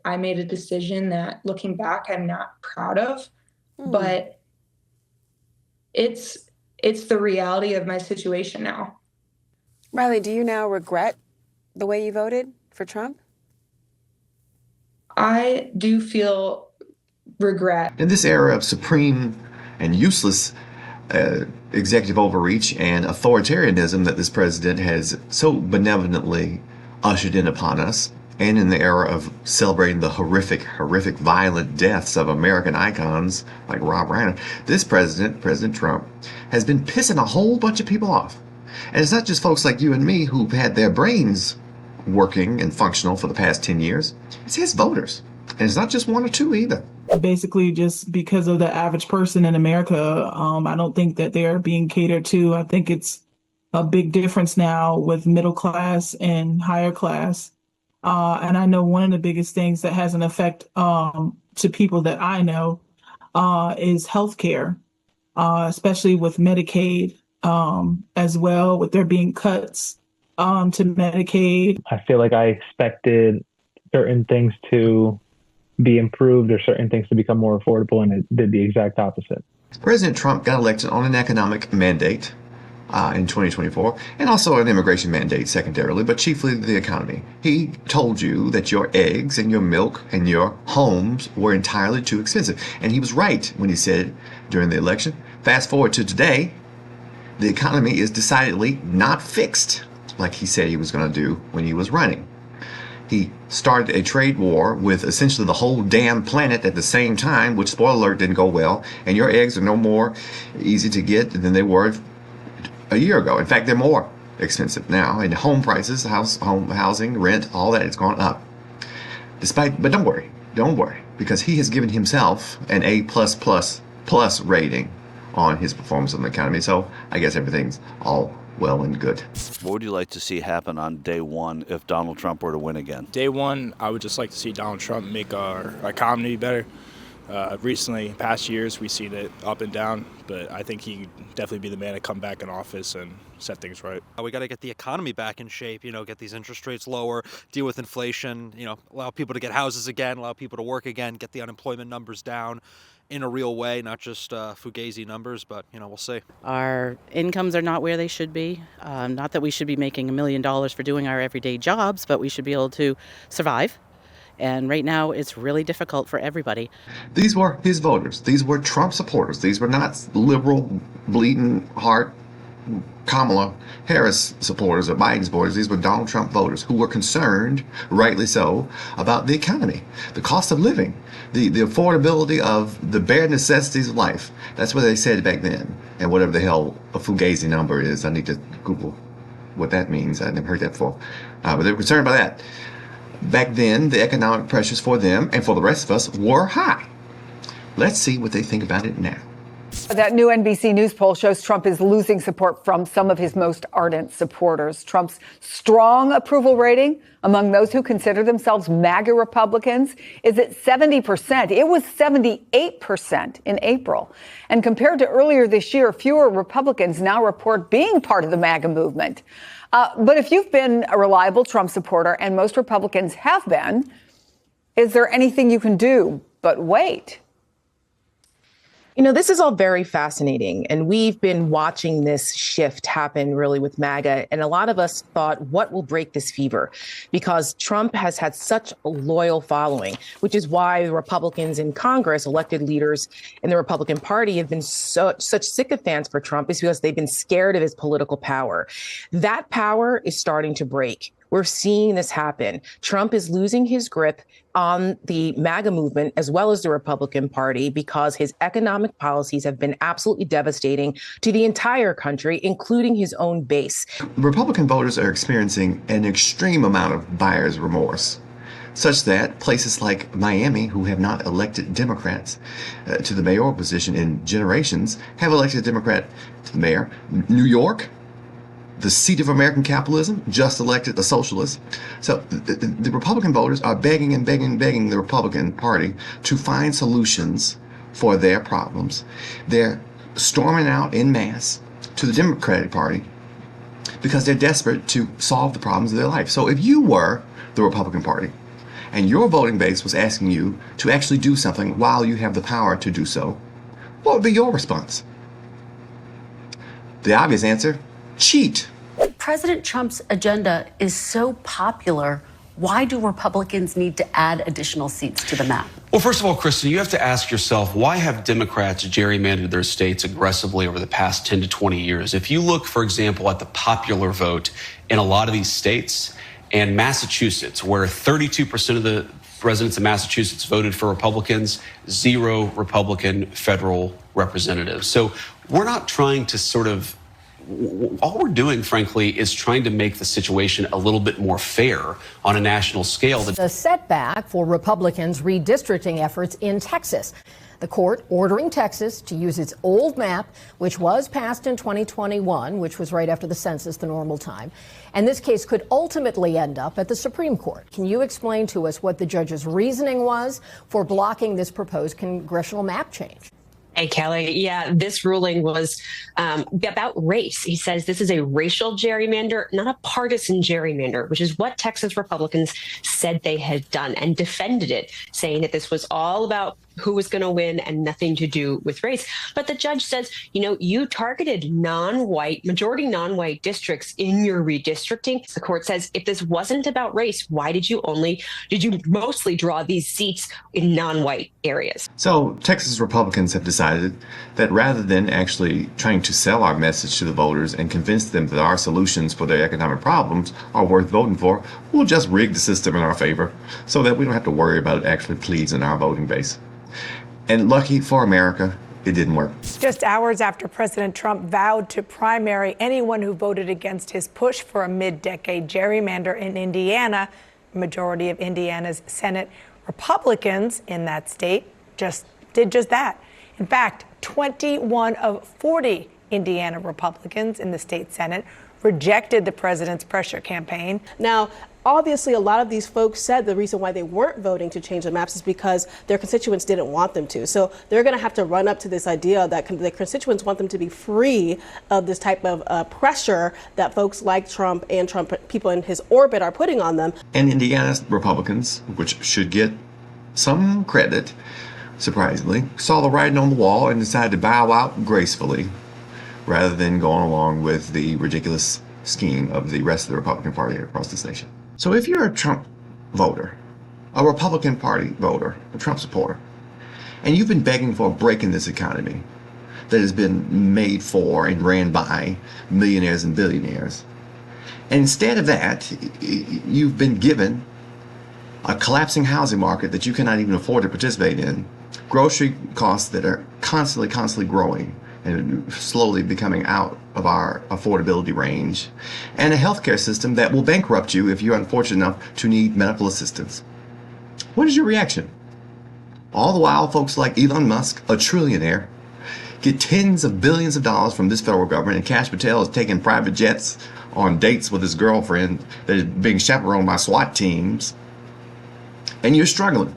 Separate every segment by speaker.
Speaker 1: I made a decision that looking back, I'm not proud of, but it's the reality of my situation now.
Speaker 2: Riley, do you now regret the way you voted for Trump?
Speaker 1: I do feel regret.
Speaker 3: In this era of supreme and useless executive overreach and authoritarianism that this president has so benevolently ushered in upon us, and in the era of celebrating the horrific, violent deaths of American icons like Rob Reiner, this president, President Trump, has been pissing a whole bunch of people off. And it's not just folks like you and me who've had their brains working and functional for the past 10 years. It's his voters. And it's not just one or two either.
Speaker 4: Basically, just because of the average person in America, I don't think that they're being catered to. I think it's a big difference now with middle class and higher class. And I know one of the biggest things that has an effect to people that I know is healthcare, especially with Medicaid as well, with there being cuts to Medicaid.
Speaker 5: I feel like I expected certain things to be improved or certain things to become more affordable, and it did the exact opposite.
Speaker 3: President Trump got elected on an economic mandate in 2024, and also an immigration mandate secondarily, but chiefly the economy. He told you that your eggs and your milk and your homes were entirely too expensive. And he was right when he said during the election. Fast forward to today, the economy is decidedly not fixed like he said he was going to do when he was running. He started a trade war with essentially the whole damn planet at the same time, which, spoiler alert, didn't go well. And your eggs are no more easy to get than they were a year ago. In fact, they're more expensive now. And home prices, home housing, rent, all that has gone up. But don't worry, because he has given himself an A+++ rating on his performance on the economy. So I guess everything's all well and good.
Speaker 6: What would you like to see happen on day one if Donald Trump were to win again?
Speaker 7: Day one, I would just like to see Donald Trump make our economy better. Recently, past years, we've seen it up and down, but I think he'd definitely be the man to come back in office and set things right.
Speaker 8: We got to get the economy back in shape, get these interest rates lower, deal with inflation, allow people to get houses again, allow people to work again, get the unemployment numbers down in a real way, not just fugazi numbers, but, we'll see.
Speaker 9: Our incomes are not where they should be. Not that we should be making $1 million for doing our everyday jobs, but we should be able to survive. And right now, it's really difficult for everybody.
Speaker 3: These were his voters. These were Trump supporters. These were not liberal, bleeding heart Kamala Harris supporters or Biden supporters. These were Donald Trump voters who were concerned, rightly so, about the economy, the cost of living, the affordability of the bare necessities of life. That's what they said back then. And whatever the hell a fugazi number is, I need to Google what that means. I never heard that before. But they were concerned about that. Back then, the economic pressures for them and for the rest of us were high. Let's see what they think about it now.
Speaker 10: That new NBC News poll shows Trump is losing support from some of his most ardent supporters. Trump's strong approval rating among those who consider themselves MAGA Republicans is at 70%. It was 78% in April. And compared to earlier this year, fewer Republicans now report being part of the MAGA movement. But if you've been a reliable Trump supporter, and most Republicans have been, is there anything you can do but wait?
Speaker 11: This is all very fascinating, and we've been watching this shift happen really with MAGA. And a lot of us thought, what will break this fever? Because Trump has had such a loyal following, which is why the Republicans in Congress, elected leaders in the Republican Party, have been such sycophants for Trump, is because they've been scared of his political power. That power is starting to break. We're seeing this happen. Trump is losing his grip on the MAGA movement as well as the Republican Party because his economic policies have been absolutely devastating to the entire country, including his own base.
Speaker 3: Republican voters are experiencing an extreme amount of buyer's remorse, such that places like Miami, who have not elected Democrats to the mayoral position in generations, have elected a Democrat to the mayor. New York, the seat of American capitalism, just elected a socialist. So the Republican voters are begging and begging and begging the Republican Party to find solutions for their problems. They're storming out en masse to the Democratic Party because they're desperate to solve the problems of their life. So if you were the Republican Party and your voting base was asking you to actually do something while you have the power to do so, what would be your response? The obvious answer, cheat.
Speaker 12: President Trump's agenda is so popular. Why do Republicans need to add additional seats to the map?
Speaker 13: Well, first of all, Kristen, you have to ask yourself, why have Democrats gerrymandered their states aggressively over the past 10 to 20 years? If you look, for example, at the popular vote in a lot of these states, and Massachusetts, where 32% of the residents of Massachusetts voted for Republicans, 0 Republican federal representatives. So we're not trying to all we're doing, frankly, is trying to make the situation a little bit more fair on a national scale.
Speaker 14: The setback for Republicans' redistricting efforts in Texas. The court ordering Texas to use its old map, which was passed in 2021, which was right after the census, the normal time. And this case could ultimately end up at the Supreme Court. Can you explain to us what the judge's reasoning was for blocking this proposed congressional map change?
Speaker 15: Hey, Kelly. Yeah, this ruling was about race. He says this is a racial gerrymander, not a partisan gerrymander, which is what Texas Republicans said they had done and defended it, saying that this was all about who was going to win and nothing to do with race. But the judge says, you targeted majority non-white districts in your redistricting. The court says, if this wasn't about race, why did you mostly draw these seats in non-white areas?
Speaker 3: So Texas Republicans have decided that rather than actually trying to sell our message to the voters and convince them that our solutions for their economic problems are worth voting for, we'll just rig the system in our favor so that we don't have to worry about it actually pleasing our voting base. And lucky for America, it didn't work.
Speaker 16: Just hours after President Trump vowed to primary anyone who voted against his push for a mid-decade gerrymander in Indiana, the majority of Indiana's Senate Republicans in that state did just that. In fact, 21 of 40 Indiana Republicans in the state Senate rejected the president's pressure campaign.
Speaker 17: Now, obviously, a lot of these folks said the reason why they weren't voting to change the maps is because their constituents didn't want them to. So they're going to have to run up to this idea that their constituents want them to be free of this type of pressure that folks like Trump and Trump people in his orbit are putting on them.
Speaker 3: And Indiana's Republicans, which should get some credit, surprisingly, saw the writing on the wall and decided to bow out gracefully rather than going along with the ridiculous scheme of the rest of the Republican Party across this nation. So if you're a Trump voter, a Republican Party voter, a Trump supporter, and you've been begging for a break in this economy that has been made for and ran by millionaires and billionaires, and instead of that, you've been given a collapsing housing market that you cannot even afford to participate in, grocery costs that are constantly growing and slowly becoming out of our affordability range, and a healthcare system that will bankrupt you if you're unfortunate enough to need medical assistance. What is your reaction? All the while, folks like Elon Musk, a trillionaire, get tens of billions of dollars from this federal government, and Kash Patel is taking private jets on dates with his girlfriend that is being chaperoned by SWAT teams, and you're struggling.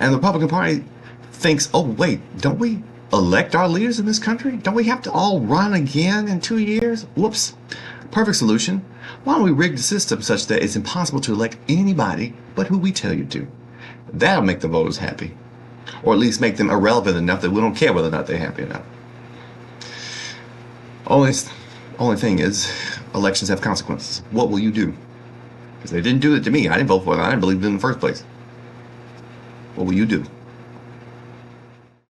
Speaker 3: And the Republican Party thinks, oh wait, don't we elect our leaders in this country? Don't we have to all run again in 2 years? Whoops. Perfect solution. Why don't we rig the system such that it's impossible to elect anybody but who we tell you to? That'll make the voters happy. Or at least make them irrelevant enough that we don't care whether or not they're happy or not. Only thing is, elections have consequences. What will you do? Because they didn't do it to me. I didn't vote for them. I didn't believe it in the first place. What will you do?